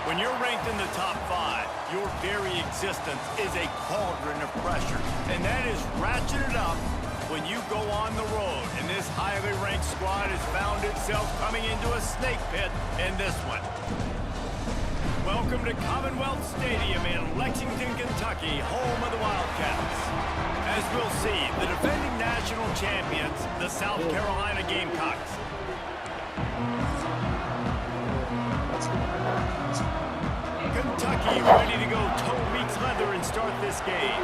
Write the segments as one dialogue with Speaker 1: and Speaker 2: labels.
Speaker 1: When you're ranked in the top 5, your very existence is a cauldron of pressure. And that is ratcheted up when you go on the road. And this highly ranked squad has found itself coming into a snake pit in this one. Welcome to Commonwealth Stadium in Lexington, Kentucky, home of the Wildcats. As we'll see, the defending national champions, the South Carolina Gamecocks. Kentucky ready to go toe meets leather and start this game.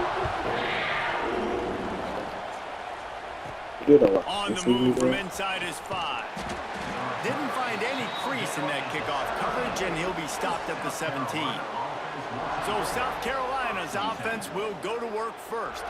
Speaker 1: On the move from inside his 5. Didn't find any crease in that kickoff coverage, and he'll be stopped at the 17. So South Carolina's offense will go to work first.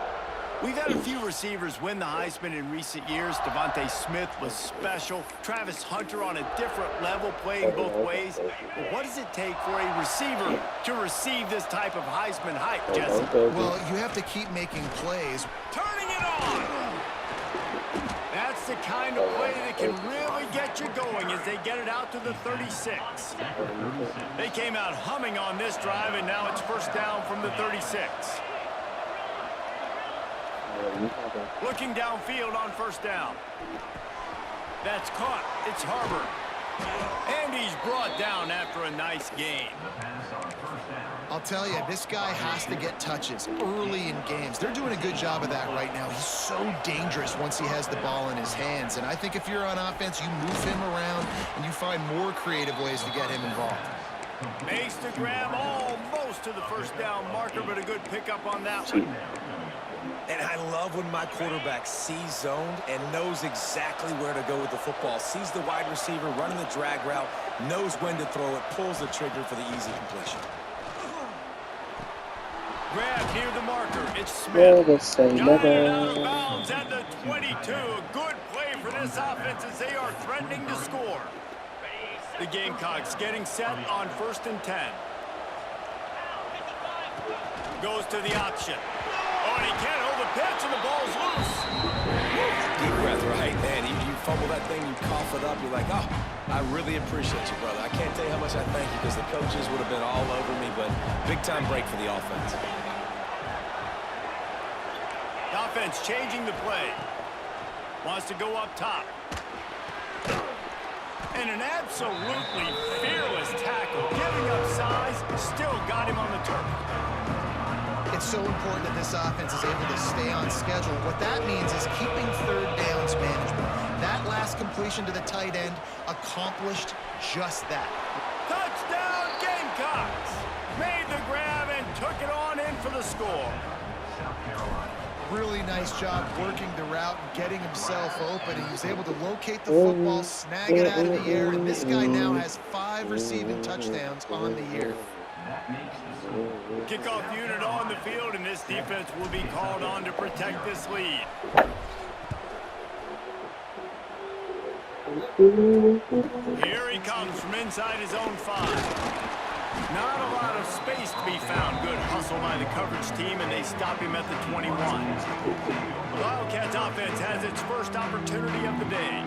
Speaker 1: We've had a few receivers win the Heisman in recent years. Devontae Smith was special. Travis Hunter on a different level, playing both ways. But what does it take for a receiver to receive this type of Heisman hype, Jesse?
Speaker 2: Well, you have to keep making plays.
Speaker 1: Turning it on! That's the kind of play that can really get you going as they get it out to the 36. They came out humming on this drive, and now it's first down from the 36. Looking downfield on first down. That's caught. It's Harbor. And he's brought down after a nice gain.
Speaker 2: I'll tell you, this guy has to get touches early in games. They're doing a good job of that right now. He's so dangerous once he has the ball in his hands. And I think if you're on offense, you move him around and you find more creative ways to get him involved.
Speaker 1: Makes the grab almost to the first down marker, but a good pickup on that one.
Speaker 3: And I love when my quarterback sees zoned and knows exactly where to go with the football. Sees the wide receiver running the drag route, knows when to throw it, pulls the trigger for the easy completion.
Speaker 1: Grab near the marker. It's Smith. Got it out of bounds at the 22. A good play for this offense as they are threatening to score. The Gamecocks getting set on 1st and 10. Goes to the option. Oh, and he can't hold the pitch, and the ball's loose.
Speaker 3: Deep breath, right? Man, you fumble that thing, you cough it up, you're like, oh, I really appreciate you, brother. I can't tell you how much I thank you because the coaches would have been all over me, but big-time break for the offense.
Speaker 1: The offense changing the play. Wants to go up top. And an absolutely fearless tackle. Giving up size, still got him on the turf.
Speaker 2: It's so important that this offense is able to stay on schedule. What that means is keeping third downs management. That last completion to the tight end accomplished just that.
Speaker 1: Touchdown Gamecocks! Made the grab and took it on in for the score.
Speaker 2: Really nice job working the route and getting himself open. He was able to locate the football, snag it out of the air, and this guy now has 5 receiving touchdowns on the year.
Speaker 1: Kickoff unit on the field, and this defense will be called on to protect this lead. Here he comes from inside his own 5. Not a lot of space to be found. Good hustle by the coverage team, and they stop him at the 21. The Wildcats offense has its first opportunity of the day.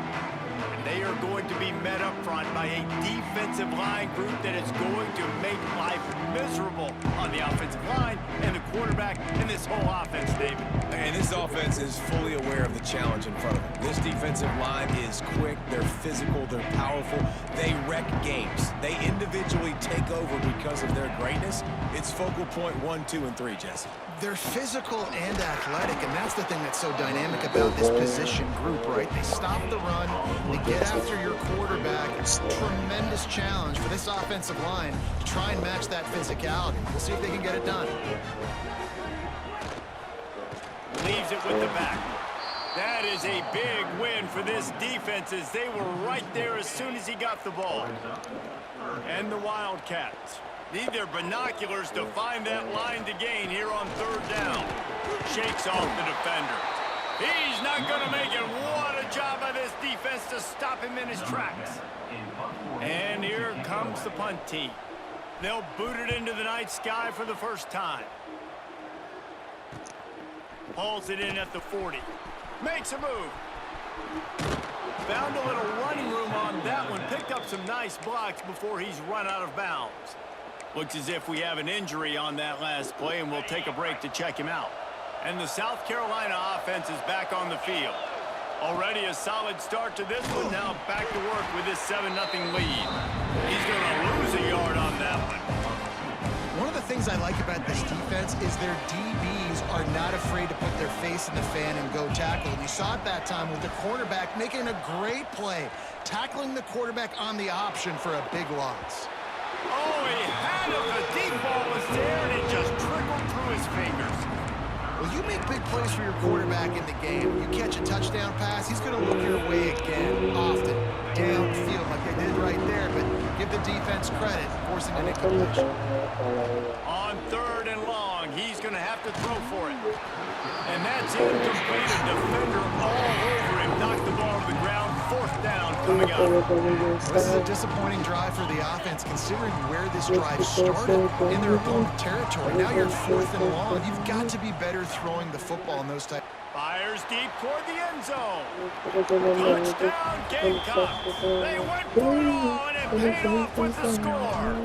Speaker 1: And they are going to be met up front by a defensive line group that is going to make life miserable on the offensive line and the quarterback and this whole offense, David.
Speaker 3: And this offense is fully aware of the challenge in front of them. This defensive line is quick, they're physical, they're powerful, they wreck games. They individually take over because of their greatness. It's focal point 1, 2, and 3, Jesse.
Speaker 2: They're physical and athletic, and that's the thing that's so dynamic about this position group, right? They stop the run, they get after your quarterback. It's a tremendous challenge for this offensive line to try and match that physicality. We'll see if they can get it done.
Speaker 1: Leaves it with the back. That is a big win for this defense as they were right there as soon as he got the ball. And the Wildcats need their binoculars to find that line to gain here on 3rd down. Shakes off the defender. He's not going to make it. What a job by this defense to stop him in his tracks. And here comes the punt team. They'll boot it into the night sky for the first time. Hauls it in at the 40. Makes a move. Found a little running room on that one. Picked up some nice blocks before he's run out of bounds. Looks as if we have an injury on that last play, and we'll take a break to check him out. And the South Carolina offense is back on the field. Already a solid start to this one. Now back to work with this 7-0 lead. He's going to lose a yard on that one.
Speaker 2: One of the things I like about this defense is their DBs are not afraid to put their face in the fan and go tackle. And you saw it that time with the cornerback making a great play, tackling the quarterback on the option for a big loss.
Speaker 1: Oh, he had it. The deep ball was there, and it just trickled through his fingers.
Speaker 2: Well, you make big plays for your quarterback in the game. You catch a touchdown pass, he's going to look your way again, often, downfield like they did right there. But give the defense credit, forcing an incompletion.
Speaker 1: On 3rd and long, he's going to have to throw for it. And that's incomplete. A defender all over him. Knocked the ball to the ground. 4th down coming up.
Speaker 2: This is a disappointing drive for the offense, considering where this drive started in their opponent territory. Now you're 4th and long. You've got to be better throwing the football in those types.
Speaker 1: Fires deep toward the end zone. Touchdown, Gamecocks. They went for it all, and it paid off with the score.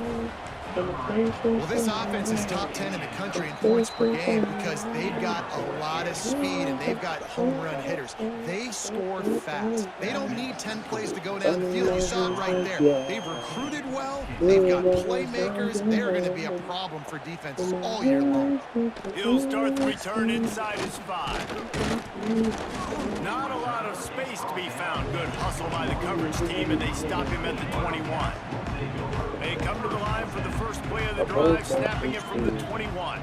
Speaker 2: Well, this offense is top 10 in the country in points per game because they've got a lot of speed and they've got home run hitters. They score fast. They don't need 10 plays to go down the field. You saw it right there. They've recruited well. They've got playmakers. They're going to be a problem for defenses all year long.
Speaker 1: He'll start the return inside his 5. Not a lot of space to be found. Good hustle by the coverage team, and they stop him at the 21. They come to the line for the first play of the drive, snapping it from the 21.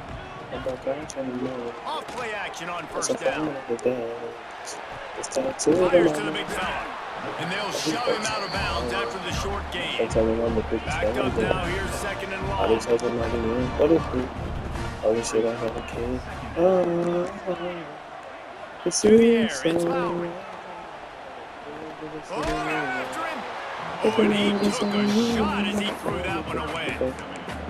Speaker 1: Off play action on 1st down. Fires to the big fella. And they'll shove him out of bounds after the short gain. Backed up now, here's 2nd and long. To the air, it's Lowry. Oh, after him. Oh, and he took a shot as he threw that one away.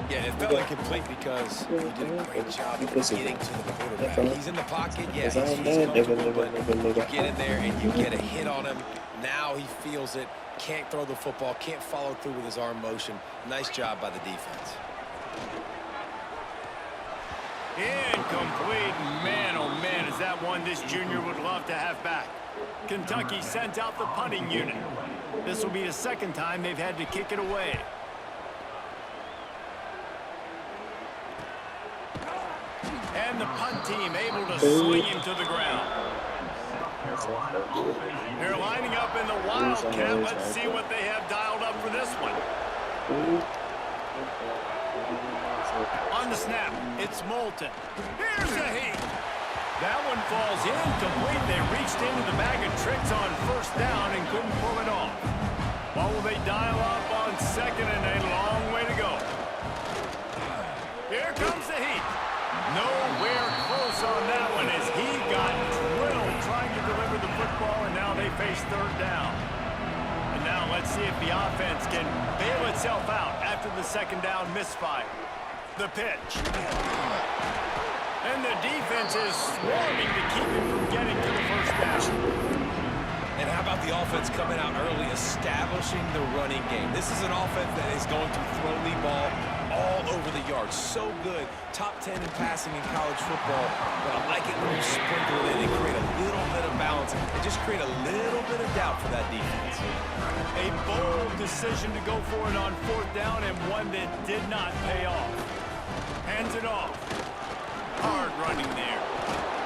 Speaker 3: Yeah, it felt incomplete because he did a great job of getting to the quarterback. He's in the pocket, yeah, he's comfortable, but you get in there and you get a hit on him. Now he feels it, can't throw the football, can't follow through with his arm motion. Nice job by the defense.
Speaker 1: Incomplete. Man, oh man, is that one this junior would love to have back. Kentucky sent out the punting unit. This will be the 2nd time they've had to kick it away. And the punt team able to sling him to the ground. They're lining up in the Wildcat. Let's see what they have dialed up for this one. On the snap, it's Moulton. Here's a heat. That one falls incomplete. They reached into the bag of tricks on 1st down and couldn't pull it off. What will they dial up on 2nd and a long way to go? Here comes the heat. Nowhere close on that one as he got drilled trying to deliver the football, and now they face 3rd down. And now let's see if the offense can bail itself out after the 2nd down misfire. The pitch. And the defense is swarming to keep him from getting to the 1st down.
Speaker 3: And how about the offense coming out early, establishing the running game? This is an offense that is going to throw the ball all over the yard. So good. Top 10 in passing in college football. But I like it when you sprinkle it in and create a little bit of balance and just create a little bit of doubt for that defense.
Speaker 1: A bold decision to go for it on 4th down, and one that did not pay off. Hands it off. Hard running there.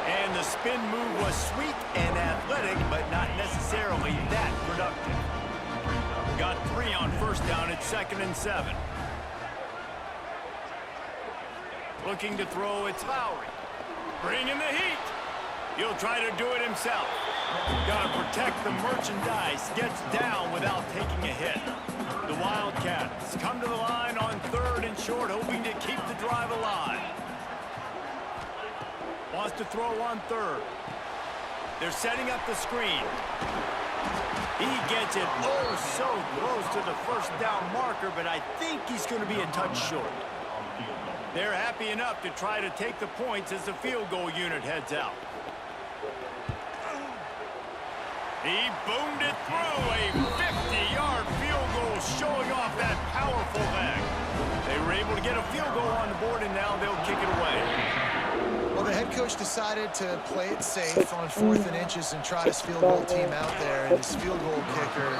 Speaker 1: And the spin move was sweet and athletic, but not necessarily that productive. Got 3 on 1st down at 2nd and 7. Looking to throw, it's Lowry. Bringing the heat. He'll try to do it himself. Got to protect the merchandise. Gets down without taking a hit. The Wildcats come to the line on 3rd and short, hoping to keep the drive alive. Wants to throw on 3rd. They're setting up the screen. He gets it so close to the 1st down marker, but I think he's going to be a touch short. They're happy enough to try to take the points as the field goal unit heads out. He boomed it through. A 50-yard field goal showing off that powerful leg. They were able to to get a field goal on the board, and now they'll kick it away.
Speaker 2: Well, the head coach decided to play it safe on 4th and inches and try his field goal team out there, and his field goal kicker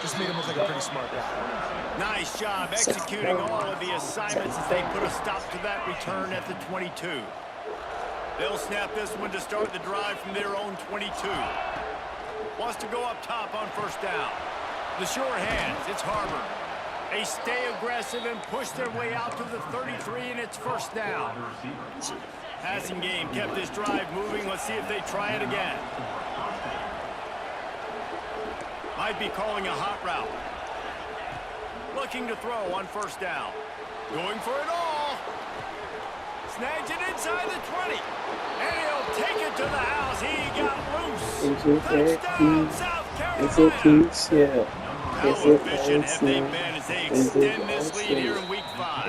Speaker 2: just made him look like a pretty smart guy.
Speaker 1: Nice job executing all of the assignments as they put a stop to that return at the 22. They'll snap this one to start the drive from their own 22. Wants to go up top on 1st down. The sure hands, it's Harvard. They stay aggressive and push their way out to the 33, and it's 1st down. Passing game kept this drive moving. Let's see if they try it again. Might be calling a hot route. Looking to throw on 1st down. Going for it all. Snags it inside the 20. And he'll take it to the house. He got loose. Touchdown, South Carolina. How efficient have they been as they extend this lead here in Week 5?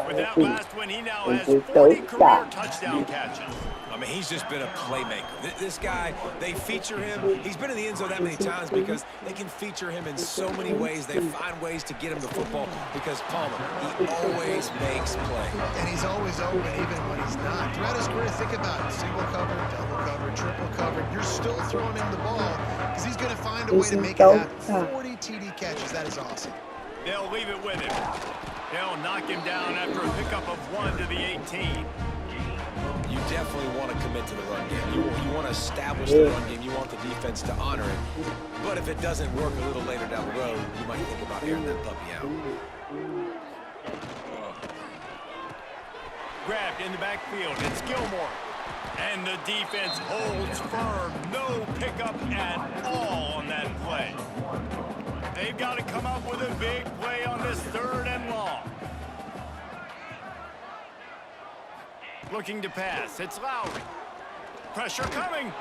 Speaker 1: With that last one, he now has 40 career touchdown catches.
Speaker 3: I mean, he's just been a playmaker. This guy, they feature him. He's been in the end zone that many times because they can feature him in so many ways. They find ways to get him the football because Palmer, he always makes plays.
Speaker 2: And he's always open even when he's not. Throughout his career, think about it. Single covered, double covered, triple covered. You're still throwing him the ball because he's going to find a way to make it happen. 40 TD catches. That is awesome.
Speaker 1: They'll leave it with him. They'll knock him down after a pickup of 1 to the 18.
Speaker 3: You definitely want to commit to the run game. You want to establish the run game. You want the defense to honor it. But if it doesn't work a little later down the road, you might think about airing that puppy out.
Speaker 1: Grabbed in the backfield. It's Gilmore. And the defense holds firm. No pickup at all on that play. They've got to come up with a big play on this 3rd and long. Looking to pass. It's Lowry. Pressure coming.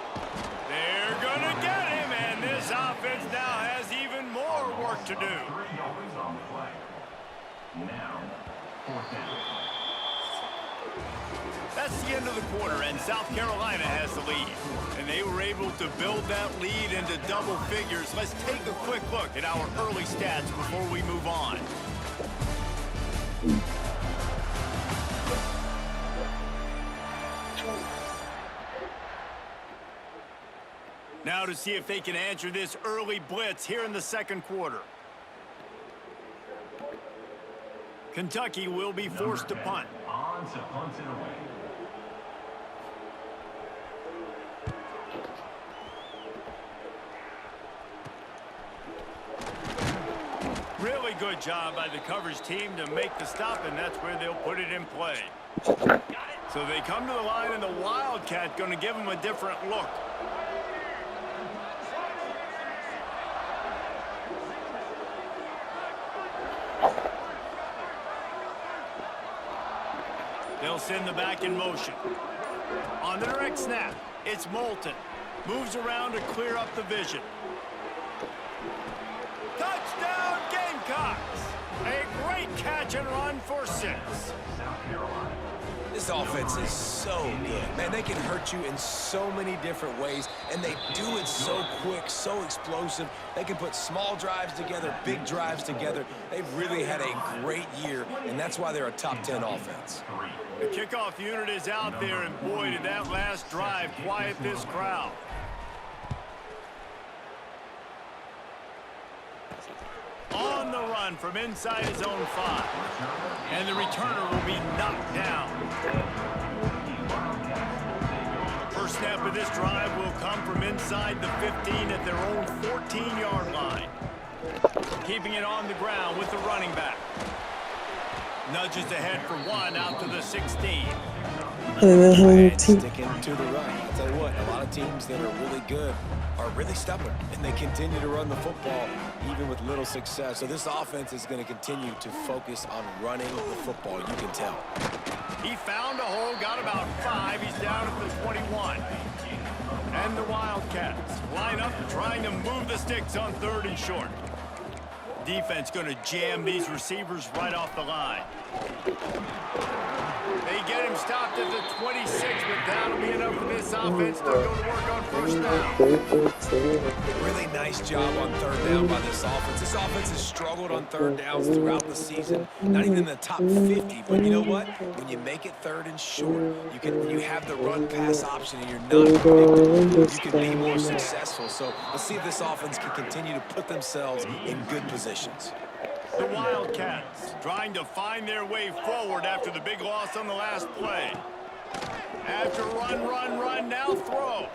Speaker 1: They're going to get him, and this offense now has even more work to do. That's the end of the quarter, and South Carolina has the lead. And they were able to build that lead into double figures. Let's take a quick look at our early stats before we move on. Now to see if they can answer this early blitz here in the 2nd quarter. Kentucky will be forced to punt. Really good job by the coverage team to make the stop, and that's where they'll put it in play. So they come to the line, and the Wildcat going to give them a different look. They'll send the back in motion. On the direct snap, it's Moulton. Moves around to clear up the vision. Touchdown, Gamecocks! A great catch and run for 6.
Speaker 3: This offense is so good. Man, they can hurt you in so many different ways, and they do it so quick, so explosive. They can put small drives together, big drives together. They've really had a great year, and that's why they're a top 10 offense.
Speaker 1: The kickoff unit is out there, and boy, did that last drive quiet this crowd. On the run from inside his own 5. And the returner will be knocked down. First snap of this drive will come from inside the 15 at their own 14-yard line. Keeping it on the ground with the running back. Nudges ahead for 1 out to the 16.
Speaker 3: Sticking to the run. I'll tell you what, a lot of teams that are really good are really stubborn, and they continue to run the football even with little success. So this offense is going to continue to focus on running the football, you can tell.
Speaker 1: He found a hole, got about 5. He's down at the 21. And the Wildcats line up trying to move the sticks on 3rd and short. Defense going to jam these receivers right off the line. They get him stopped at the 26, but that'll be enough for this offense to go to work on first down.
Speaker 3: Really nice job on third down by this offense. This offense has struggled on third downs throughout the season. Not even in the top 50, but you know what? When you make it third and short, you have the run-pass option, and you're not predictable. You can be more successful. So let's see if this offense can continue to put themselves in good positions.
Speaker 1: The Wildcats trying to find their way forward after the big loss on the last play. After run, now throw.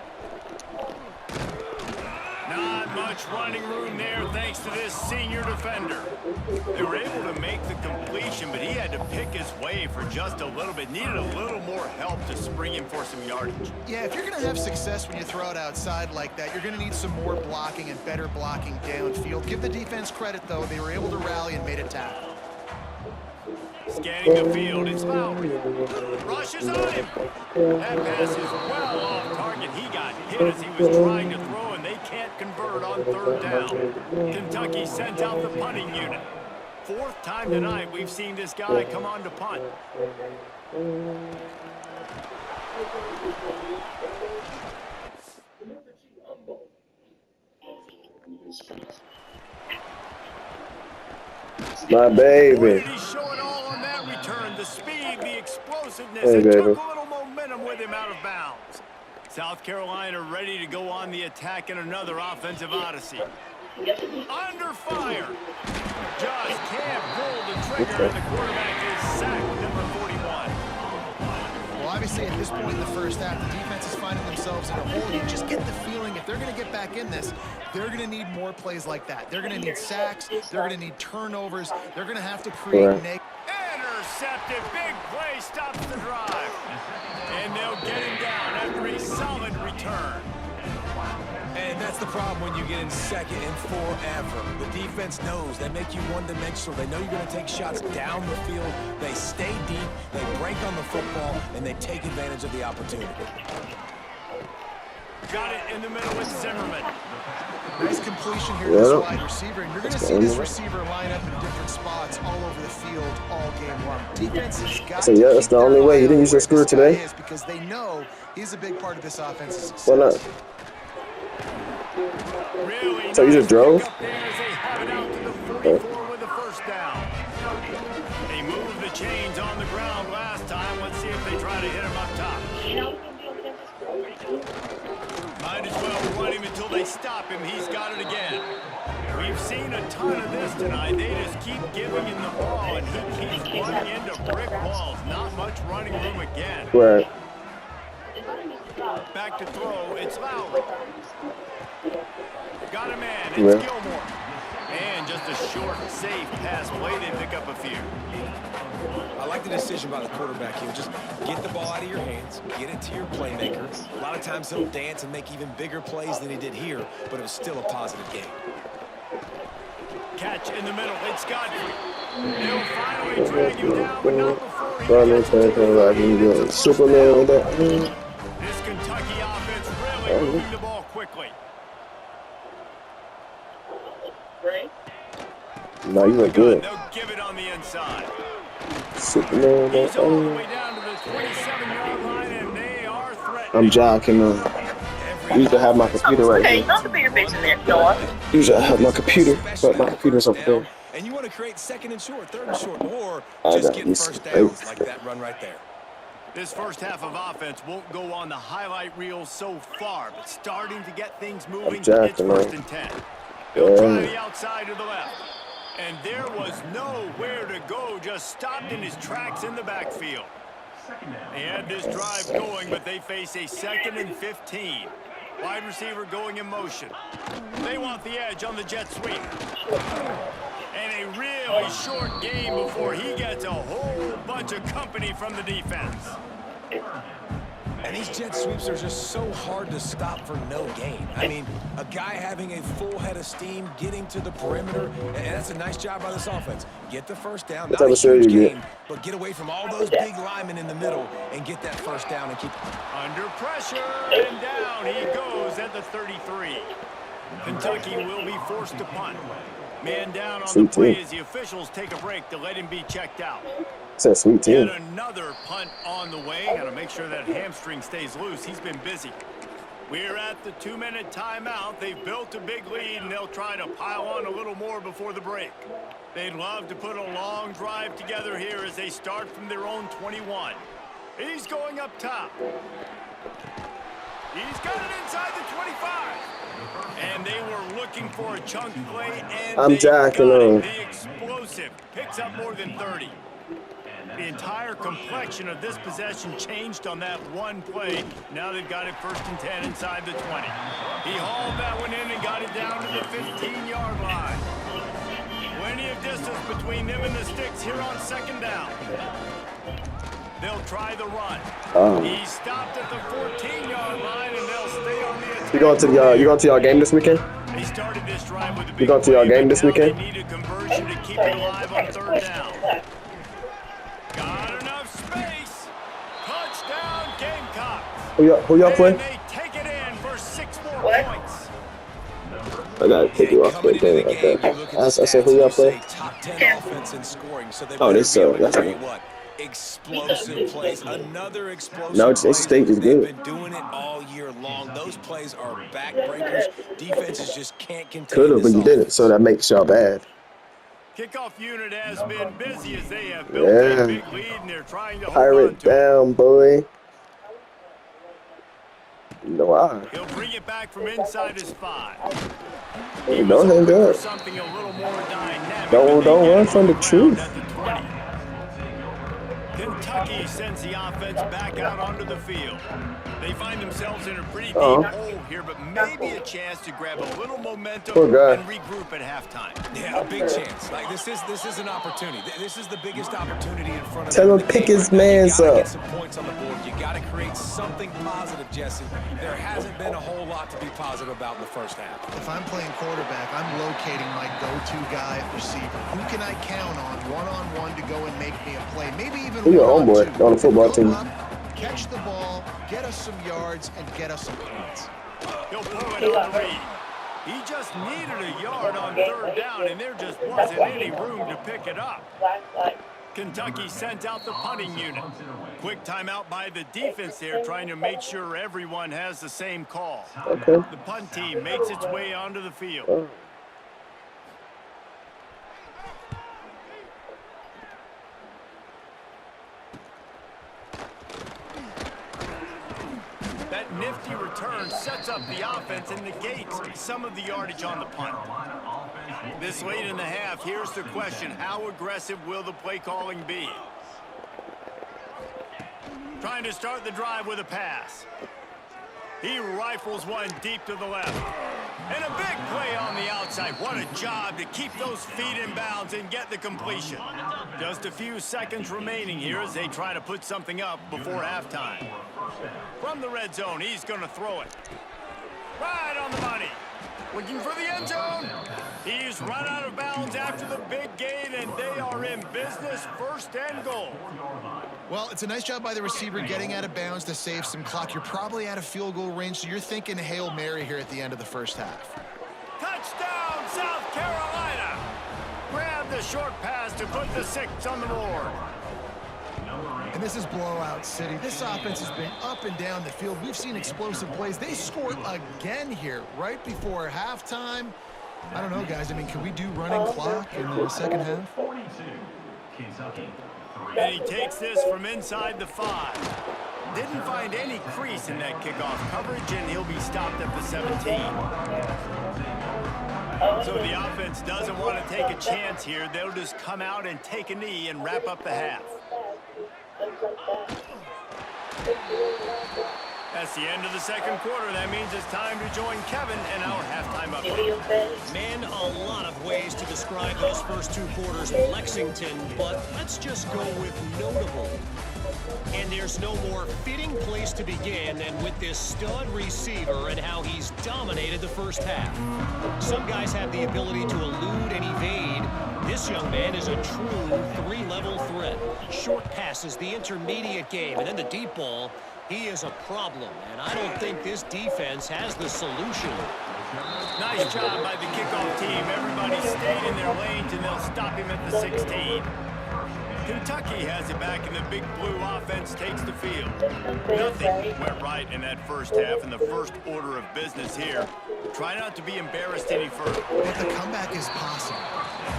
Speaker 1: Not much running room there thanks to this senior defender. They were able to make the completion, but he had to pick his way for just a little bit. Needed a little more help to spring him for some yardage.
Speaker 2: Yeah, if you're going to have success when you throw it outside like that, you're going to need some more blocking and better blocking downfield. Give the defense credit, though. They were able to rally and made a tackle.
Speaker 1: Scanning the field, it's Lowry. Rushes on him. That pass is well off target. He got hit as he was trying to throw, and they can't convert on third down. Kentucky sends out the punting unit. Fourth time tonight we've seen this guy come on to punt.
Speaker 4: My baby.
Speaker 1: Boy, did he show it all on that return. The speed, the explosiveness.
Speaker 4: Hey,
Speaker 1: it
Speaker 4: baby.
Speaker 1: took a little momentum with him out of bounds. South Carolina ready to go on the attack in another offensive odyssey. Under fire. Just can't pull the trigger, and the quarterback is sacked, number 41.
Speaker 2: Well, obviously, at this point in the first half, the defense is finding themselves in a hole. You just get the feeling if they're going to get back in this, they're going to need more plays like that. They're going to need sacks. They're going to need turnovers. They're going to have to create
Speaker 1: Intercepted. Big play stops the drive. And they'll get him down after a solid return.
Speaker 3: And that's the problem when you get in second and forever. The defense knows they make you one-dimensional. They know you're going to take shots down the field. They stay deep, they break on the football, and they take advantage of the opportunity.
Speaker 1: Got it in the middle with Zimmerman.
Speaker 2: Nice completion here to this wide receiver, and you're going to see this receiver line up in different spots all over the field all game long. Defense has got to
Speaker 4: that's the only way. You didn't use your screw today?
Speaker 2: Because they know he's a big part of this offense's success.
Speaker 4: Why not?
Speaker 1: Really
Speaker 4: So you just drove?
Speaker 1: Up there as they have it out to the 44 with the first down. They moved the chains on the ground last time. Let's see if they try to hit him up top. Might as well run him until they stop him. He's got it again. We've seen a ton of this tonight. They just keep giving him the ball, and he keeps running into brick walls. Not much running room again.
Speaker 4: Right.
Speaker 1: Back to throw. It's Lowry. Got a man. It's Gilmore. And just a short, safe pass play. They pick up a few.
Speaker 3: I like the decision by the quarterback here. Just get the ball out of your hands, get it to your playmaker. A lot of times he'll dance and make even bigger plays than he did here, but it was still a positive game.
Speaker 1: Catch in the middle. It's Godfrey. They'll finally drag him down, but not before he gets to the
Speaker 4: Superman with that.
Speaker 1: This Kentucky offense really moving the ball quickly.
Speaker 4: No, you look good.
Speaker 1: They'll give it on the inside.
Speaker 4: Superman with
Speaker 1: He's all the
Speaker 4: that.
Speaker 1: way down to the 27-yard line, and they are threatening.
Speaker 4: I'm jocking. I used to have my computer right
Speaker 5: Hey,
Speaker 4: here.
Speaker 5: don't put your face in there, Noah.
Speaker 4: Usually I have my computer, but my computer's over there.
Speaker 3: And you want to create second and short, third and short, or
Speaker 4: I
Speaker 3: just
Speaker 4: got
Speaker 3: get
Speaker 4: these
Speaker 3: first downs like that run right there.
Speaker 1: This first half of offense won't go on the highlight reel so far, but starting to get things moving. It's
Speaker 4: jacking,
Speaker 1: first
Speaker 4: man.
Speaker 1: and 10. They'll try
Speaker 4: Yeah.
Speaker 1: the outside to the left. And there was nowhere to go, just stopped in his tracks in the backfield. They had this drive going, but they face a 2nd and 15. Wide receiver going in motion. They want the edge on the jet sweep. And a really short game before he gets a whole bunch of company from the defense.
Speaker 3: And these jet sweeps are just so hard to stop for no gain. I mean, a guy having a full head of steam, getting to the perimeter, and that's a nice job by this offense. Get the first down, not a huge gain, but get away from all those big linemen in the middle and get that first down and keep
Speaker 1: Under pressure, and down he goes at the 33. Kentucky will be forced to punt. Man down on the play as the officials take a break to let him be checked out.
Speaker 4: It's a sweet team.
Speaker 1: Yet another punt on the way. Got to make sure that hamstring stays loose. He's been busy. We're at the 2-minute timeout. They've built a big lead, and they'll try to pile on a little more before the break. They'd love to put a long drive together here as they start from their own 21. He's going up top. He's got it inside the 25. And they were looking for a chunk play, and
Speaker 4: I'm jacking him.
Speaker 1: The explosive picks up more than 30. The entire complexion of this possession changed on that one play. Now they've got it 1st and 10 inside the 20. He hauled that one in and got it down to the 15-yard line. Plenty of distance between them and the sticks here on 2nd down. They'll try the run. He stopped at the 14-yard line, and they'll stay on the attack.
Speaker 4: You going to y'all game this weekend?
Speaker 1: They started this drive with a big
Speaker 4: You going to y'all game this weekend?
Speaker 1: They need a conversion to keep it alive on 3rd down. Got enough space. Touchdown, Gamecocks.
Speaker 4: Who y'all play?
Speaker 1: And they take it in for 6 more points.
Speaker 4: I gotta take you off the game like that. I said, who y'all play? Oh, they suck. That's okay.
Speaker 3: Explosive plays. Another explosive.
Speaker 4: No, it's state is good.
Speaker 3: They've been doing it all year long. Those plays are backbreakers. Defenses just can't contain.
Speaker 4: Could have, but you didn't, so that makes y'all bad.
Speaker 1: Kickoff unit has been busy as they have built a big lead, and they're trying to hold on
Speaker 4: Pirate
Speaker 1: to it.
Speaker 4: down, boy. No, why?
Speaker 1: He'll bring it back from inside his 5.
Speaker 4: Don't hang up.
Speaker 1: Something a little more dynamic.
Speaker 4: Don't run from the truth.
Speaker 1: At the 20. Kentucky sends the offense back out onto the field. They find themselves in a pretty deep hole here, but maybe a chance to grab a little momentum and regroup at halftime.
Speaker 3: Yeah, a big chance. Like this is an opportunity. This is the biggest opportunity in front of
Speaker 4: Tell him pick his mans up.
Speaker 3: Get some points on the board. You got to create something positive, Jesse. There hasn't been a whole lot to be positive about in the first half.
Speaker 2: If I'm playing quarterback, I'm locating my go-to guy at receiver. Who can I count on one-on-one to go and make me a play? Maybe even
Speaker 4: Who your homeboy on the football
Speaker 2: go
Speaker 4: team?
Speaker 2: up, catch the ball, get us some yards, and get us some points.
Speaker 1: He'll pull it on the read. He just needed a yard on 3rd down, and there just wasn't any room to pick it up. Kentucky sent out the punting unit. Quick timeout by the defense there, trying to make sure everyone has the same call.
Speaker 4: Okay.
Speaker 1: The punt team makes its way onto the field. That nifty return sets up the offense and negates some of the yardage on the punt. This late in the half, here's the question. How aggressive will the play calling be? Trying to start the drive with a pass. He rifles one deep to the left. And a big play on the outside. What a job to keep those feet in bounds and get the completion. Just a few seconds remaining here as they try to put something up before halftime. From the red zone, he's going to throw it. Right on the money. Looking for the end zone. He's run out of bounds after the big gain, and they are in business, 1st and goal.
Speaker 2: Well, it's a nice job by the receiver getting out of bounds to save some clock. You're probably out of field goal range, so you're thinking Hail Mary here at the end of the 1st half.
Speaker 1: Touchdown, South Carolina. Grab the short pass to put the 6 on the board.
Speaker 2: And this is blowout city. This offense has been up and down the field. We've seen explosive plays. They scored again here right before halftime. I don't know, guys. I mean, can we do running clock in the 2nd half?
Speaker 1: And he takes this from inside the 5. Didn't find any crease in that kickoff coverage, and he'll be stopped at the 17. So the offense doesn't want to take a chance here. They'll just come out and take a knee and wrap up the half. That's the end of the 2nd quarter. That means it's time to join Kevin and our halftime update.
Speaker 5: Man, a lot of ways to describe those first 2 quarters in Lexington, but let's just go with notable. And there's no more fitting place to begin than with this stud receiver and how he's dominated the 1st half. Some guys have the ability to elude and evade. This young man is a true 3-level threat. Short passes, the intermediate game, and then the deep ball. He is a problem, and I don't think this defense has the solution.
Speaker 1: Nice job by the kickoff team. Everybody stayed in their lanes, and they'll stop him at the 16. Kentucky has it back, and the Big Blue offense takes the field. Nothing went right in that first half, and the first order of business here. Try not to be embarrassed any further.
Speaker 2: But the comeback is possible.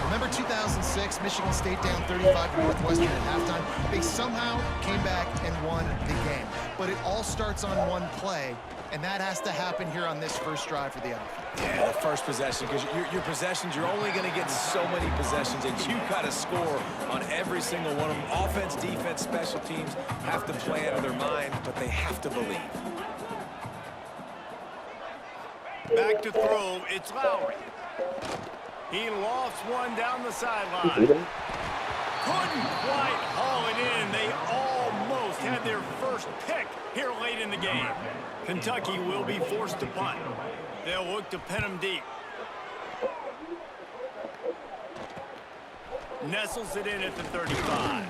Speaker 2: Remember 2006, Michigan State down 35 to Northwestern at halftime? They somehow came back and won the game. But it all starts on one play, and that has to happen here on this first drive for the offense.
Speaker 3: Yeah, the first possession, because your possessions, you're only going to get so many possessions, and you got to score on every single one of them. Offense, defense, special teams have to play out of their mind, but they have to believe.
Speaker 1: Back to throw, it's Lowry. He lofts one down the sideline. Couldn't quite haul it in. They almost had their first pick here late in the game. Kentucky will be forced to punt. They'll look to pin them deep. Nestles it in at the 35.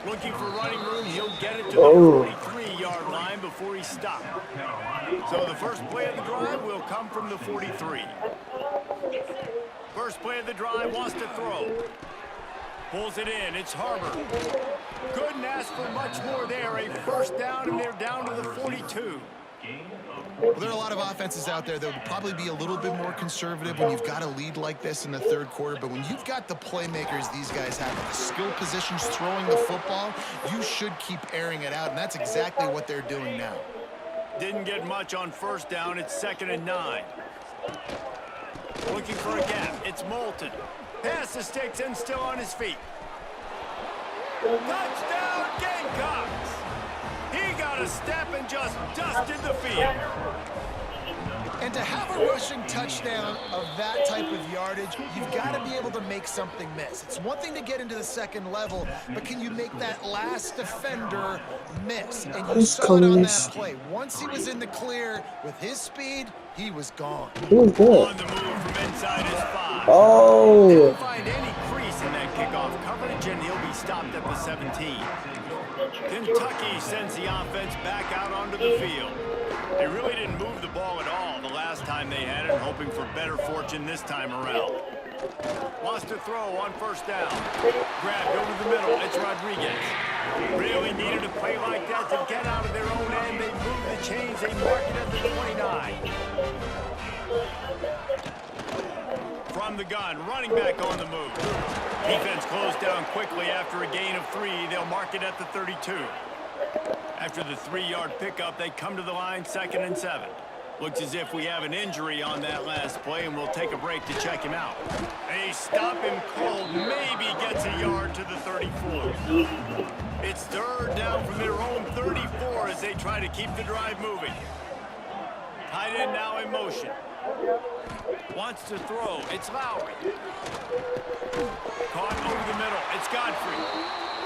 Speaker 1: Looking for running room, he'll get it to the 43-yard line before he stopped. So the first play of the drive will come from the 43. First play of the drive, wants to throw. Pulls it in, it's Harbor. Couldn't ask for much more there. A first down, and they're down to the 42.
Speaker 2: Well, there are a lot of offenses out there that would probably be a little bit more conservative when you've got a lead like this in the third quarter. But when you've got the playmakers these guys have, the skill positions throwing the football, you should keep airing it out. And that's exactly what they're doing now.
Speaker 1: Didn't get much on first down. It's 2nd and 9. Looking for a gap. It's Moulton. Pass the sticks and still on his feet. Touchdown, Gamecocks! He got a step and just dusted the field.
Speaker 2: And to have a rushing touchdown of that type of yardage, you've got to be able to make something miss. It's one thing to get into the second level, but can you make that last defender miss? And you saw it on that play. Once he was in the clear with his speed, he was gone.
Speaker 4: Who is that?
Speaker 1: On the move from inside his 5.
Speaker 4: Oh!
Speaker 1: Didn't find any crease in that kickoff coverage, and he'll be stopped at the 17. Kentucky sends the offense back out onto the field. They really didn't move the ball at all the last time they had it, hoping for better fortune this time around. Wants to throw on first down. Grabbed over the middle. It's Rodriguez. Really needed a play like that to get out of their own end. They move the chains. They mark it at the 29. From the gun, running back on the move. Defense closed down quickly after a gain of 3. They'll mark it at the 32. After the 3-yard pickup, they come to the line, 2nd and 7. Looks as if we have an injury on that last play, and we'll take a break to check him out. They stop him cold, maybe gets a yard to the 34. It's 3rd down from their own 34 as they try to keep the drive moving. Tight end now in motion. Wants to throw. It's Lowry. Caught over the middle. It's Godfrey.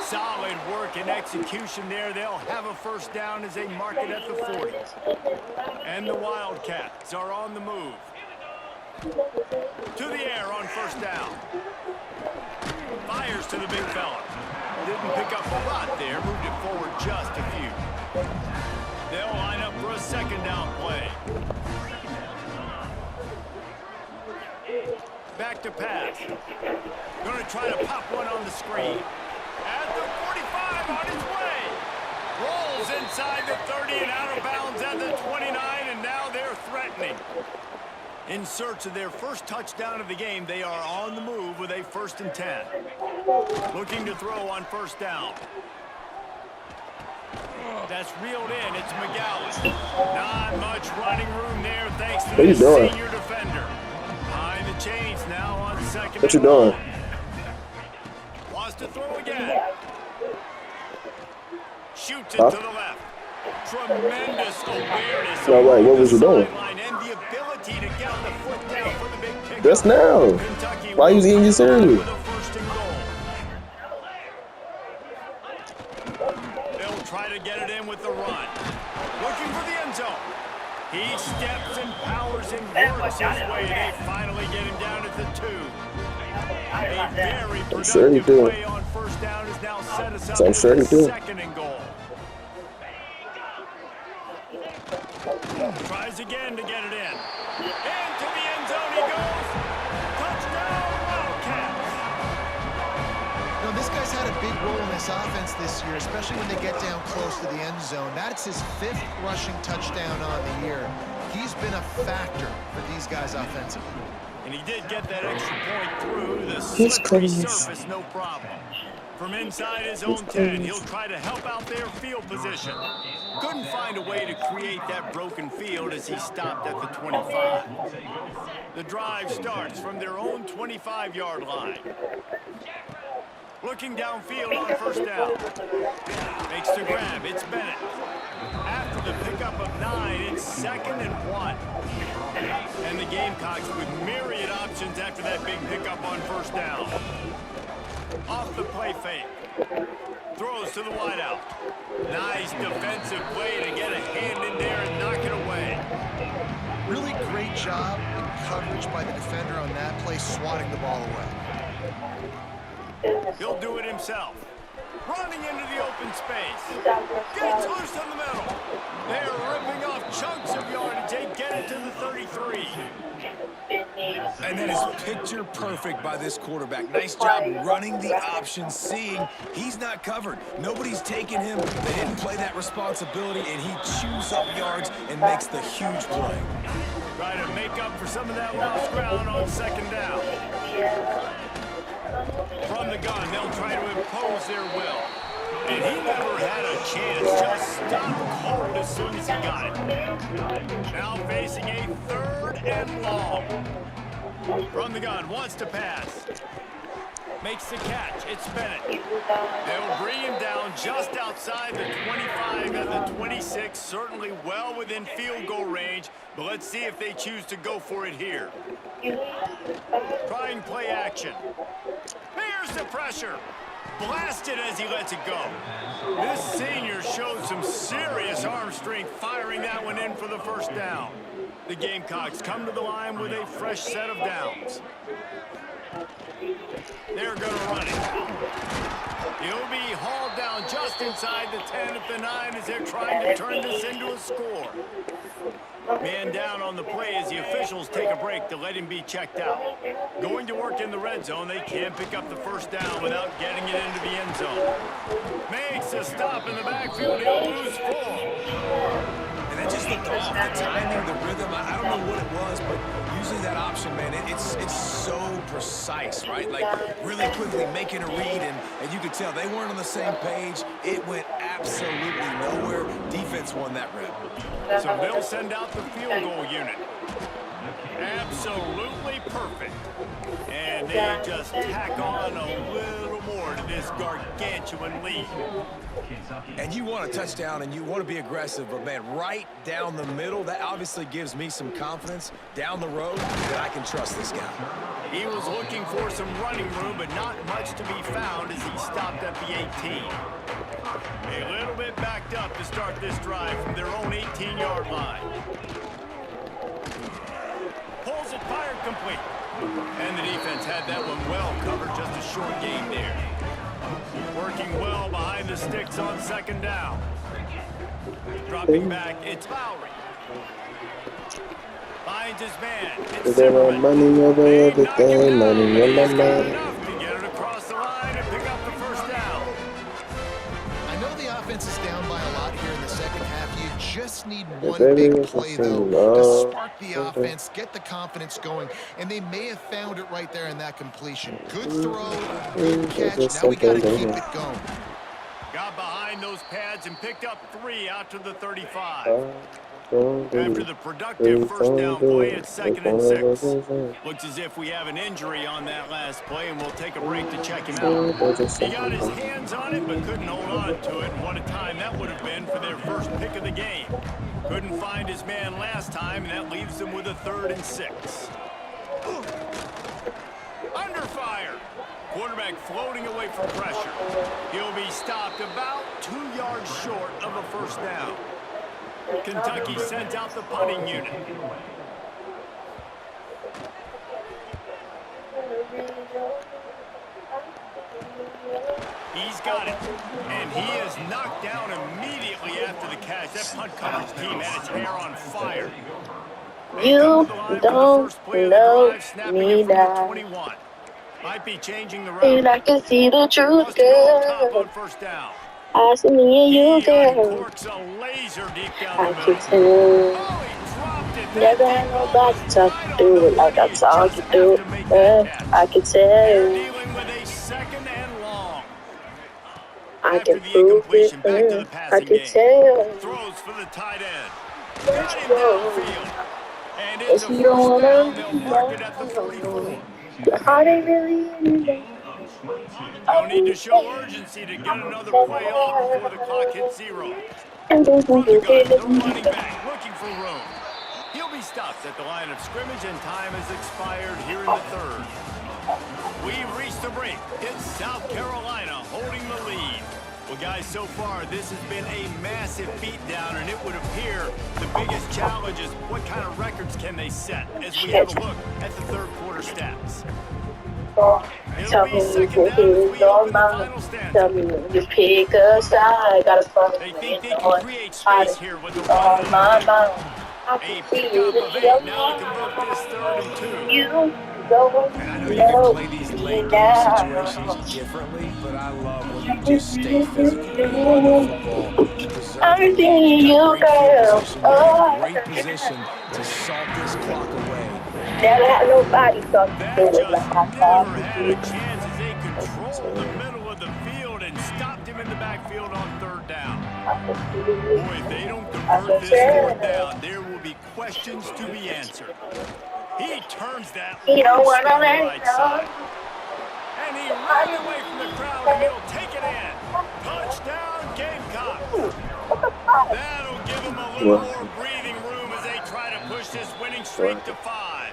Speaker 1: Solid work and execution there. They'll have a first down as they mark it at the 40. And the Wildcats are on the move. To the air on first down. Fires to the big fella. Didn't pick up a lot there. Moved it forward just a few. They'll line up for a 2nd down play. Back to pass. Going to try to pop one on the screen. At the 45 on his way. Rolls inside the 30 and out of bounds at the 29, and now they're threatening. In search of their first touchdown of the game, they are on the move with a 1st and 10. Looking to throw on first down. That's reeled in. It's McGowan. Not much running room there thanks to the senior defender. Behind the chains now on 2nd.
Speaker 4: What you doing?
Speaker 1: Wants to throw again. Shoots it to the left. Tremendous awareness.
Speaker 4: All right, what was you doing?
Speaker 1: And the ability to get the foot down for the big kick.
Speaker 4: Just now.
Speaker 1: Kentucky
Speaker 4: Why are you getting this early?
Speaker 1: with a 1st and goal. They'll try to get it in with the run. Looking for the end zone. He steps and powers and works his way. They finally get him down at the 2. A very productive play on first down has now set us up for the 2nd and goal. Tries again to get it in. Into the end zone he goes. Touchdown, Wildcats.
Speaker 2: This guy's had a big role in this offense this year, especially when they get down close to the end zone. That's his 5th rushing touchdown on the year. He's been a factor for these guys offensively.
Speaker 1: And he did get that extra point through the slippery surface, no problem. From inside his own 10, he'll try to help out their field position. Couldn't find a way to create that broken field as he stopped at the 25. The drive starts from their own 25-yard line. Looking downfield on first down. Makes the grab. It's Bennett. After the pickup of 9, it's 2nd and 1. And the Gamecocks with myriad options after that big pickup on first down. Off the play fake. Throws to the wideout. Nice defensive play to get a hand in there and knock it away.
Speaker 2: Really great job in coverage by the defender on that play, swatting the ball away.
Speaker 1: He'll do it himself. Running into the open space. Gets loose in the middle. They're ripping off chunks of yardage. They get it to the 33.
Speaker 3: And that is picture perfect by this quarterback. Nice job running the option, seeing he's not covered. Nobody's taking him. They didn't play that responsibility, and he chews up yards and makes the huge play.
Speaker 1: Try to make up for some of that lost ground on second down. From the gun, they'll try to impose their will. And he never had a chance. Just stopped cold as soon as he got it. Now facing a 3rd and long. From the gun, wants to pass. Makes the catch. It's Bennett. They'll bring him down just outside the 25 and the 26. Certainly well within field goal range. But let's see if they choose to go for it here. Trying play action. Here's the pressure. Blasted as he lets it go. This senior showed some serious arm strength firing that one in for the first down. The Gamecocks come to the line with a fresh set of downs. They're going to run it. He'll be hauled down just inside the 10 at the 9 as they're trying to turn this into a score. Man down on the play as the officials take a break to let him be checked out. Going to work in the red zone, they can't pick up the first down without getting it into the end zone. Makes a stop in the backfield, he'll lose 4.
Speaker 3: And that just looked off, the timing, the rhythm. I don't know what it was, but using that option, man, it's so precise, right? Like, really quickly making a read, and you could tell they weren't on the same page. It went absolutely nowhere. Defense won that rep.
Speaker 1: So they'll send out the field goal unit. Absolutely perfect. And they just tack on a little more to this gargantuan lead.
Speaker 3: And you want a touchdown and you want to be aggressive, but man, right down the middle, that obviously gives me some confidence down the road that I can trust this guy.
Speaker 1: He was looking for some running room, but not much to be found as he stopped at the 18. A little bit backed up to start this drive from their own 18-yard line. Pulls it, fired complete. And the defense had that one well covered, just a short gain there. Working well behind the sticks on second down. Dropping back, it's Lowry. Finds his man, it's Zimmerman.
Speaker 4: Money over everything, money on my
Speaker 1: He's got
Speaker 4: mind.
Speaker 1: enough to get it across the line and pick up the first down.
Speaker 2: I know the offense is down by a lot here in the second half. You just need one big play, though, to spark the offense, get the confidence going, and they may have found it right there in that completion. Good throw, good catch. Now we got to keep it going.
Speaker 1: Got behind those pads and picked up 3 out to the 35. After the productive first down play, it's 2nd and 6. Looks as if we have an injury on that last play, and we'll take a break to check him out. He got his hands on it, but couldn't hold on to it. What a time that would have been for their first pick of the game. Couldn't find his man last time, and that leaves them with a 3rd and 6. Under fire. Quarterback floating away from pressure. He'll be stopped about 2 yards short of a first down. Kentucky sends out the punting unit. He's got it. And he is knocked down immediately after the catch. That punt coverage team had its hair on fire.
Speaker 6: You don't know me that.
Speaker 1: Might be changing the
Speaker 6: And
Speaker 1: route.
Speaker 6: I can see the truth,
Speaker 1: Wants to go up top
Speaker 6: girl.
Speaker 1: on first down.
Speaker 6: I see me and you,
Speaker 1: He
Speaker 6: girl.
Speaker 1: uncorks a laser deep down
Speaker 6: I
Speaker 1: the
Speaker 6: can
Speaker 1: middle.
Speaker 6: tell.
Speaker 1: Oh, he dropped it. That
Speaker 6: Never
Speaker 1: deep
Speaker 6: had
Speaker 1: ball
Speaker 6: nobody
Speaker 1: was
Speaker 6: talk
Speaker 1: right
Speaker 6: you
Speaker 1: on
Speaker 6: through
Speaker 1: the
Speaker 6: it like I
Speaker 1: money. You
Speaker 6: talk
Speaker 1: just
Speaker 6: you
Speaker 1: have
Speaker 6: through
Speaker 1: to
Speaker 6: it.
Speaker 1: make that catch.
Speaker 6: I can
Speaker 1: They're
Speaker 6: tell.
Speaker 1: dealing with a second and long.
Speaker 6: I
Speaker 1: After
Speaker 6: can
Speaker 1: the
Speaker 6: prove it.
Speaker 1: incompletion, back to the
Speaker 6: I
Speaker 1: passing
Speaker 6: can
Speaker 1: game.
Speaker 6: tell.
Speaker 1: Throws for the tight end.
Speaker 6: Let's
Speaker 1: Got him
Speaker 6: go.
Speaker 1: downfield. And it's
Speaker 6: If
Speaker 1: a
Speaker 6: you don't
Speaker 1: first
Speaker 6: wanna
Speaker 1: down. They'll mark it at the 44.
Speaker 6: know, your heart ain't really in it.
Speaker 1: They'll need to show urgency to get another play off before the clock hits zero.
Speaker 6: And then
Speaker 1: From the gun, the
Speaker 6: you
Speaker 1: running back looking for room. He'll be stopped at the line of scrimmage, and time has expired here in the third. We've reached the break. It's South Carolina holding the lead. Well, guys, so far, this has been a massive beatdown, and it would appear the biggest challenge is what kind of records can they set as we have a look at the third quarter stats.
Speaker 6: tell me you can hit all mine. Tell me when you pick a side. Gotta follow
Speaker 1: They
Speaker 6: me
Speaker 1: think they
Speaker 6: in
Speaker 1: can
Speaker 6: the
Speaker 1: create
Speaker 6: heart.
Speaker 1: space here with the
Speaker 6: All
Speaker 1: run.
Speaker 6: my mind. I
Speaker 1: A
Speaker 6: can see
Speaker 1: pickup
Speaker 6: it
Speaker 1: of
Speaker 6: in
Speaker 1: 8
Speaker 6: your
Speaker 1: now to convert this third and 2.
Speaker 6: You don't
Speaker 3: And I know you
Speaker 6: know
Speaker 3: can play these late game
Speaker 6: now.
Speaker 3: situations differently, but I love when you just stay physical. You run the football, you preserve the lead, you got great field position, you're in great position to salt this clock away.
Speaker 6: Never had nobody talk
Speaker 1: That
Speaker 6: to it
Speaker 1: just
Speaker 6: like I
Speaker 1: never
Speaker 6: thought
Speaker 1: had
Speaker 6: you
Speaker 1: a chance as they controlled the middle of the field and stopped him in the backfield on third down. Boy, if they don't convert this fourth down, there will be questions to be answered. He turns that
Speaker 6: He don't
Speaker 1: loose
Speaker 6: wanna
Speaker 1: down the
Speaker 6: let
Speaker 1: right side. And he ran away from the crowd, and he'll take it in. Touchdown, Gamecocks. That'll give him a little more breathing room as they try to push this winning streak to 5.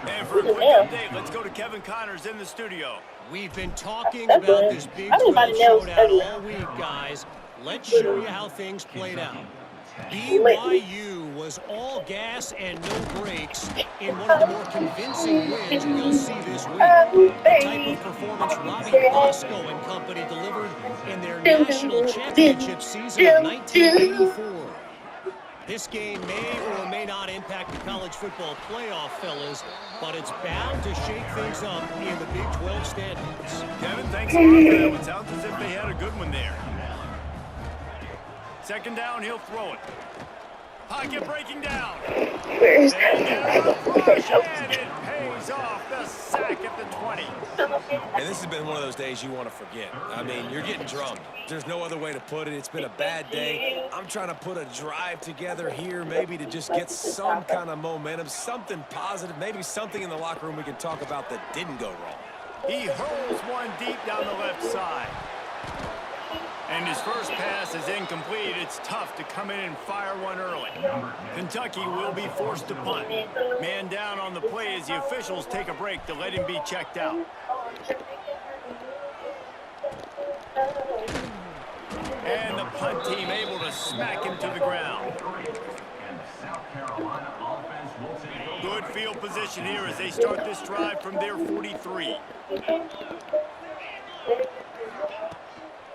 Speaker 1: And for a quick update, let's go to Kevin Connors in the studio.
Speaker 5: We've been talking about this Big 12 showdown all week, guys. Let's show you how things played out. BYU was all gas and no brakes in one of the more convincing wins we'll see this week. The type of performance Robbie Bosco and company delivered in their national championship season of 1984. This game may or may not impact the college football playoff, fellas, but it's bound to shake things up in the Big 12 standings.
Speaker 1: Kevin, thanks a lot for that. It sounds as if they had a good one there. Second down, he'll throw it. Pocket breaking down.
Speaker 6: Where's
Speaker 1: And it pays off. The sack at the 20.
Speaker 3: And this has been one of those days you want to forget. I mean, you're getting drummed. There's no other way to put it. It's been a bad day. I'm trying to put a drive together here, maybe to just get some kind of momentum, something positive, maybe something in the locker room we can talk about that didn't go wrong.
Speaker 1: He hurls one deep down the left side. And his first pass is incomplete. It's tough to come in and fire one early. Kentucky will be forced to punt. Man down on the play as the officials take a break to let him be checked out. And the punt team able to smack him to the ground. Good field position here as they start this drive from their 43.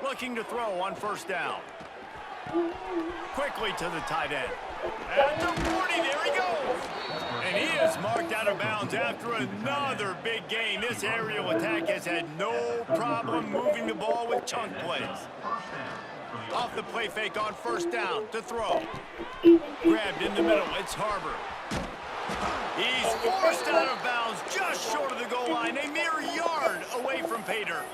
Speaker 1: Looking to throw on first down. Quickly to the tight end. At the 40, there he goes. And he is marked out of bounds after another big gain. This aerial attack has had no problem moving the ball with chunk plays. Off the play fake on first down to throw. Grabbed in the middle, it's Harbor. He's forced out of bounds just short of the goal line, a mere yard away from pay dirt.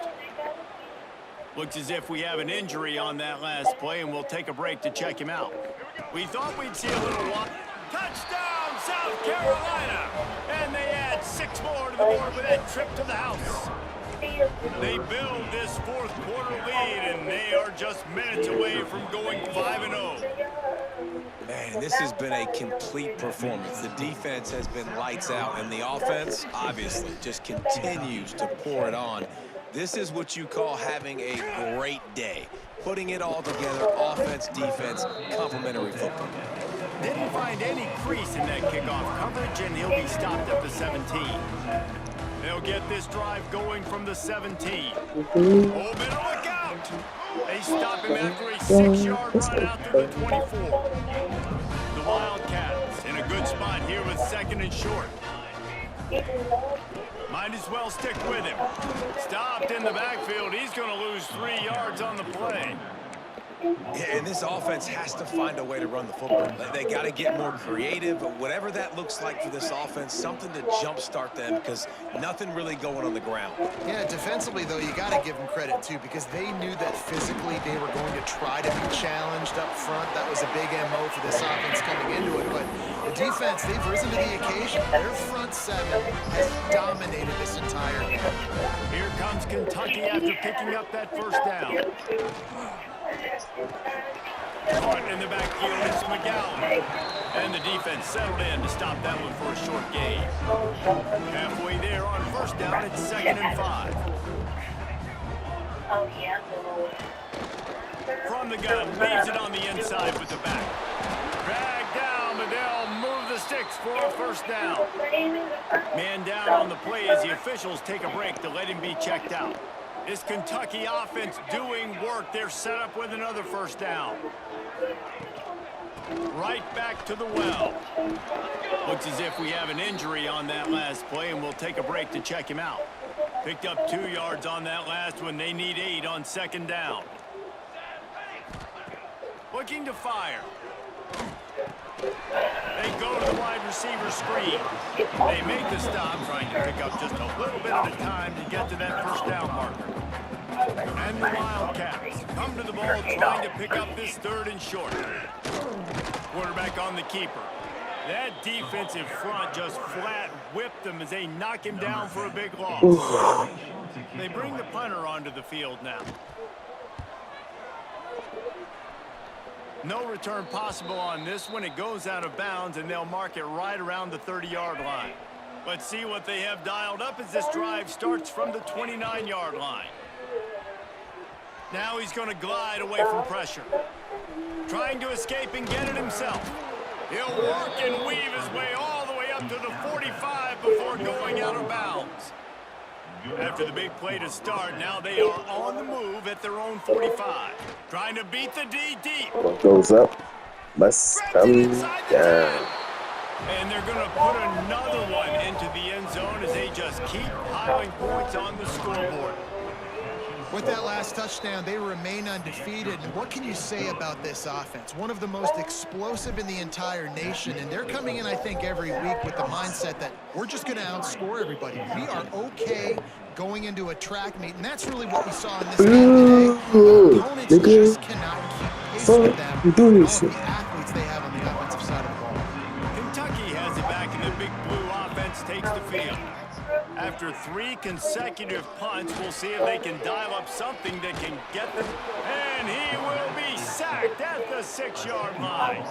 Speaker 1: Looks as if we have an injury on that last play, and we'll take a break to check him out. We thought we'd see a little walk. Touchdown, South Carolina! And they add 6 more to the board with that trip to the house. They build this fourth quarter lead, and they are just minutes away from going 5-0.
Speaker 3: Man, this has been a complete performance. The defense has been lights out, and the offense, obviously, just continues to pour it on. This is what you call having a great day. Putting it all together, offense, defense, complementary football.
Speaker 1: Didn't find any crease in that kickoff coverage, and he'll be stopped at the 17. They'll get this drive going from the 17. Oh, man, look out! They stop him after a 6-yard run out to the 24. The Wildcats in a good spot here with second and short. Might as well stick with him. Stopped in the backfield. He's going to lose 3 yards on the play.
Speaker 3: Yeah, and this offense has to find a way to run the football. They got to get more creative, but whatever that looks like for this offense, something to jumpstart them because nothing really going on the ground.
Speaker 2: Yeah, defensively, though, you got to give them credit, too, because they knew that physically they were going to try to be challenged up front. That was a big MO for this offense coming into it, but the defense, they've risen to the occasion. Their front seven has dominated this entire game.
Speaker 1: Here comes Kentucky after picking up that first down. Caught in the backfield, it's McGowan. And the defense settled in to stop that one for a short gain. Halfway there on first down, it's 2nd and 5. From the gun, leaves it on the inside with the back. Drag down, but they'll move the sticks for a first down. Man down on the play as the officials take a break to let him be checked out. This Kentucky offense doing work. They're set up with another first down. Right back to the well. Looks as if we have an injury on that last play, and we'll take a break to check him out. Picked up 2 yards on that last one. They need 8 on 2nd down. Looking to fire. They go to the wide receiver screen. They make the stop, trying to pick up just a little bit at a time to get to that first down marker. And the Wildcats come to the ball trying to pick up this 3rd and short. Quarterback on the keeper. That defensive front just flat whipped them as they knock him down for a big loss. They bring the punter onto the field now. No return possible on this one. It goes out of bounds, and they'll mark it right around the 30-yard line. Let's see what they have dialed up as this drive starts from the 29-yard line. Now he's going to glide away from pressure. Trying to escape and get it himself. He'll work and weave his way all the way up to the 45 before going out of bounds. After the big play to start, now they are on the move at their own 45. Trying to beat the D deep.
Speaker 4: What goes up must come down.
Speaker 1: And they're going to put another one into the end zone as they just keep piling points on the scoreboard.
Speaker 2: With that last touchdown, they remain undefeated. And what can you say about this offense? One of the most explosive in the entire nation. And they're coming in, I think, every week with the mindset that we're just going to outscore everybody. We are okay going into a track meet. And that's really what we saw in this game today. The opponents just cannot keep pace with them. All of the athletes they have on the offensive side of the ball.
Speaker 1: Kentucky has it back, and the big blue offense takes the field. After 3 consecutive punts, we'll see if they can dial up something that can get them. And he will be sacked at the 6-yard line.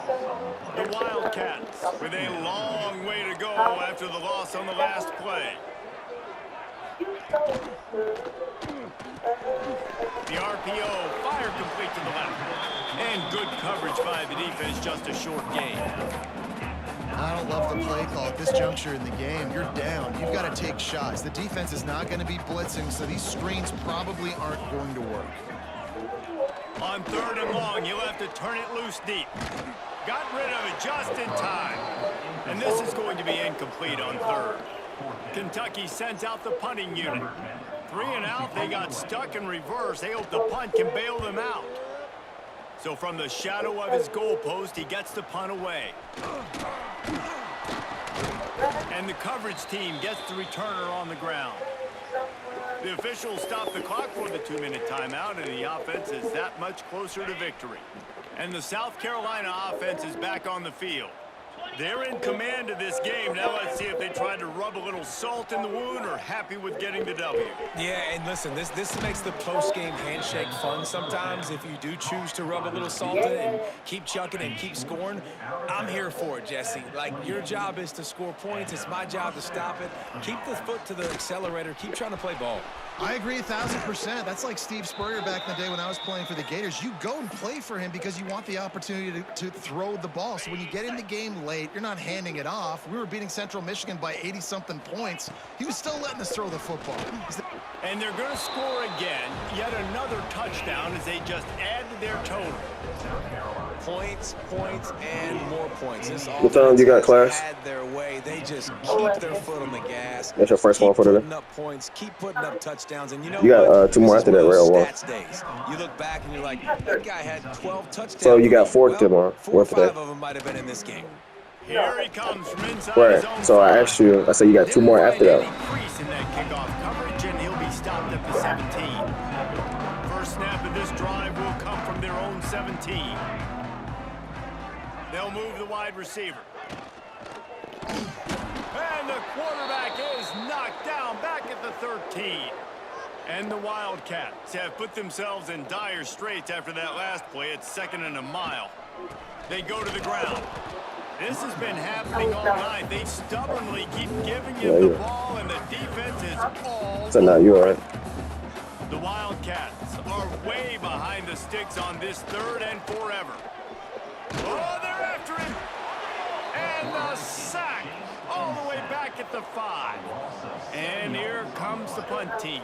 Speaker 1: The Wildcats with a long way to go after the loss on the last play. The RPO, fire complete to the left. And good coverage by the defense, just a short gain.
Speaker 2: I don't love the play call at this juncture in the game. You're down. You've got to take shots. The defense is not going to be blitzing, so these screens probably aren't going to work.
Speaker 1: On 3rd and long, you'll have to turn it loose deep. Got rid of it just in time. And this is going to be incomplete on 3rd. Kentucky sends out the punting unit. 3 and out, they got stuck in reverse. They hope the punt can bail them out. So from the shadow of his goalpost, he gets the punt away. And the coverage team gets the returner on the ground. The officials stop the clock for the 2-minute timeout, and the offense is that much closer to victory. And the South Carolina offense is back on the field. They're in command of this game. Now let's see if they try to rub a little salt in the wound or happy with getting the W.
Speaker 3: Yeah, and listen, this makes the post-game handshake fun sometimes. If you do choose to rub a little salt in it and keep chucking and keep scoring, I'm here for it, Jesse. Like, your job is to score points. It's my job to stop it. Keep the foot to the accelerator. Keep trying to play ball.
Speaker 2: I agree 1,000%. That's like Steve Spurrier back in the day when I was playing for the Gators. You go and play for him because you want the opportunity to throw the ball. So when you get in the game late, late. You're not handing it off. We were beating Central Michigan by 80-something points. He was still letting us throw the football.
Speaker 1: And they're going to score again. Yet another touchdown as they just add to their total.
Speaker 3: Points, points, and more points. This
Speaker 4: What time you got, class?
Speaker 3: had their way. They just keep their foot on the gas.
Speaker 4: That's your first one for today?
Speaker 3: Keep putting up points, keep putting up touchdowns, and you know
Speaker 4: You got,
Speaker 3: what?
Speaker 4: 2 more
Speaker 3: This is
Speaker 4: after that,
Speaker 3: one of those
Speaker 4: right, or what?
Speaker 3: stats days. You look back and you're like, that guy had 12 touchdowns.
Speaker 4: So you got 4
Speaker 3: well,
Speaker 4: tomorrow.
Speaker 3: 4 or
Speaker 4: What today?
Speaker 3: 5 of them might have been in this game.
Speaker 1: Here he comes from inside his own
Speaker 4: Right. So I asked you, I said you got 2 more after
Speaker 1: Didn't
Speaker 4: that.
Speaker 1: find any crease in that kickoff coverage, and he'll be stopped at the 17. First snap of this drive will come from their own 17. They'll move the wide receiver. And the quarterback is knocked down back at the 13. And the Wildcats have put themselves in dire straits after that last play. It's 2nd and a mile. They go to the ground. This has been happening all night. They stubbornly keep giving him the ball, and the defense is all
Speaker 4: So now you all right?
Speaker 1: the Wildcats are way behind the sticks on this 3rd and forever. Oh, they're after him. And the sack all the way back at the 5. And here comes the punt team.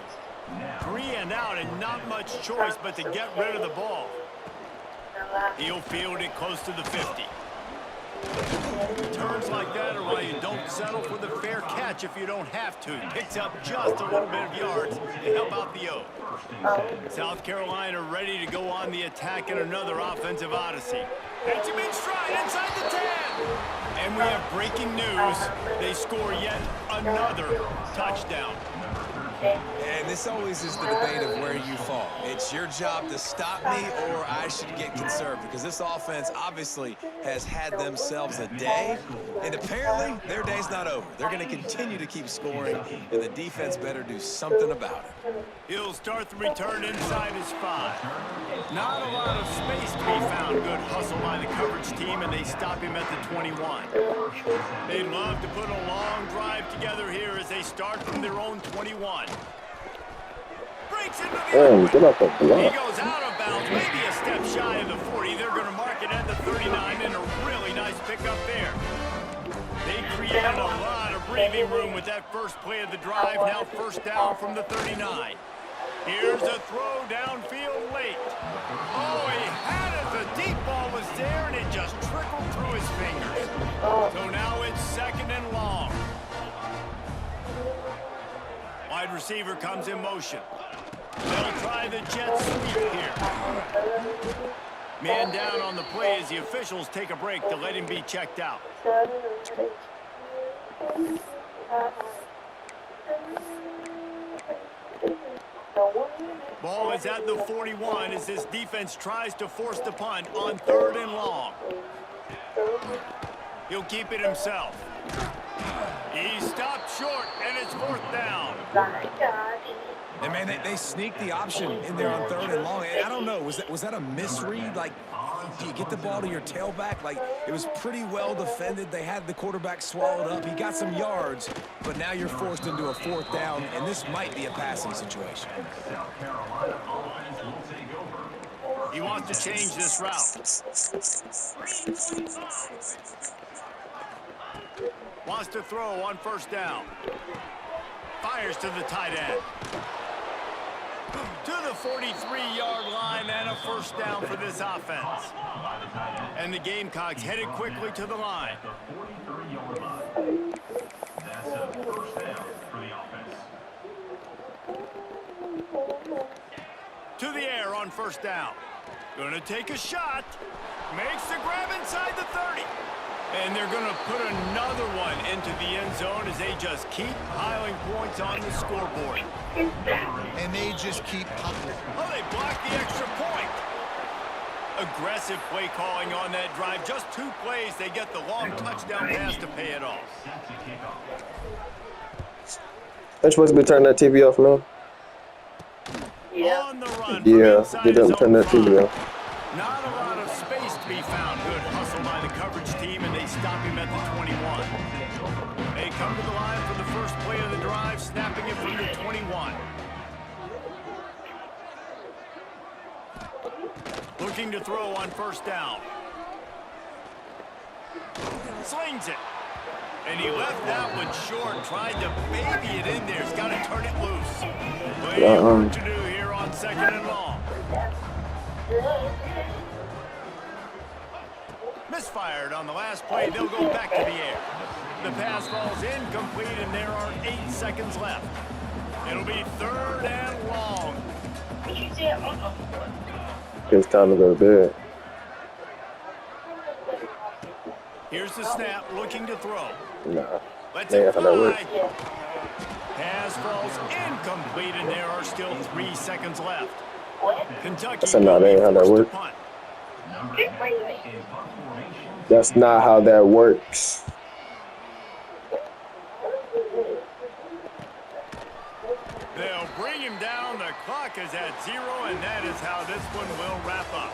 Speaker 1: 3 and out and not much choice but to get rid of the ball. He'll field it close to the 50. Turns like that are why you don't settle for the fair catch if you don't have to. Picks up just a little bit of yards to help out the O. South Carolina ready to go on the attack in another offensive odyssey. Benjamin stride inside the 10. And we have breaking news. They score yet another touchdown.
Speaker 3: And this always is the debate of where you fall. It's your job to stop me or I should get conservative, because this offense obviously has had themselves a day, and apparently their day's not over. They're going to continue to keep scoring, and the defense better do something about it.
Speaker 1: He'll start the return inside his 5. Not a lot of space to be found. Good hustle by the coverage team, and they stop him at the 21. They'd love to put a long drive together here as they start from their own 21. Breaks into the
Speaker 4: Damn, get out the
Speaker 1: He
Speaker 4: block.
Speaker 1: goes out of bounds, maybe a step shy of the 40. They're going to mark it at the 39, and a really nice pickup there. They created a lot of breathing room with that first play of the drive. Now 1st down from the 39. Here's a throw downfield late. Oh, he had it. The deep ball was there, and it just trickled through his fingers. So now it's 2nd and long. Wide receiver comes in motion. They'll try the jet sweep here. Man down on the play as the officials take a break to let him be checked out. Ball is at the 41 as this defense tries to force the punt on 3rd and long. He'll keep it himself. He stopped short, and it's 4th down.
Speaker 3: And man, they sneaked the option in there on 3rd and long. And I don't know, was that a misread? Like, do you get the ball to your tailback? Like, it was pretty well defended. They had the quarterback swallowed up. He got some yards, but now you're forced into a 4th down, and this might be a passing situation.
Speaker 1: He wants to change this route. Wants to throw on 1st down. Fires to the tight end. To the 43-yard line, and a 1st down for this offense. And the Gamecocks headed quickly to the line. To the air on 1st down. Gonna take a shot. Makes the grab inside the 30. And they're going to put another one into the end zone as they just keep piling points on the scoreboard.
Speaker 2: And they just keep pumping.
Speaker 1: Oh, they blocked the extra point. Aggressive play calling on that drive. Just 2 plays, they get the long touchdown pass to pay it off.
Speaker 4: They're supposed to be turning that TV off now?
Speaker 1: On the run from
Speaker 4: Yeah,
Speaker 1: inside
Speaker 4: they
Speaker 1: his
Speaker 4: didn't
Speaker 1: own
Speaker 4: turn that TV
Speaker 1: 5.
Speaker 4: off.
Speaker 1: Not a lot of space to be found. Good hustle by the coverage team, and they stop him at the 21. They come to the line for the first play of the drive, snapping it from the 21. Looking to throw on 1st down. Slings it. And he left that one short, tried to baby it in there. He's got to turn it loose. Plenty of work to do here on 2nd and long. Misfired on the last play. They'll go back to the air. The pass falls incomplete, and there are 8 seconds left. It'll be 3rd and long.
Speaker 4: It's time to go to bed.
Speaker 1: Here's the snap, looking to throw.
Speaker 4: Nah.
Speaker 1: Let's
Speaker 4: They
Speaker 1: it
Speaker 4: ain't how that works.
Speaker 1: fly. Pass falls incomplete, and there are still 3 seconds left. Kentucky
Speaker 4: I said, nah, that ain't how that
Speaker 1: forced to
Speaker 4: works.
Speaker 1: punt.
Speaker 4: That's not how that works.
Speaker 1: They'll bring him down. The clock is at 0, and that is how this one will wrap up.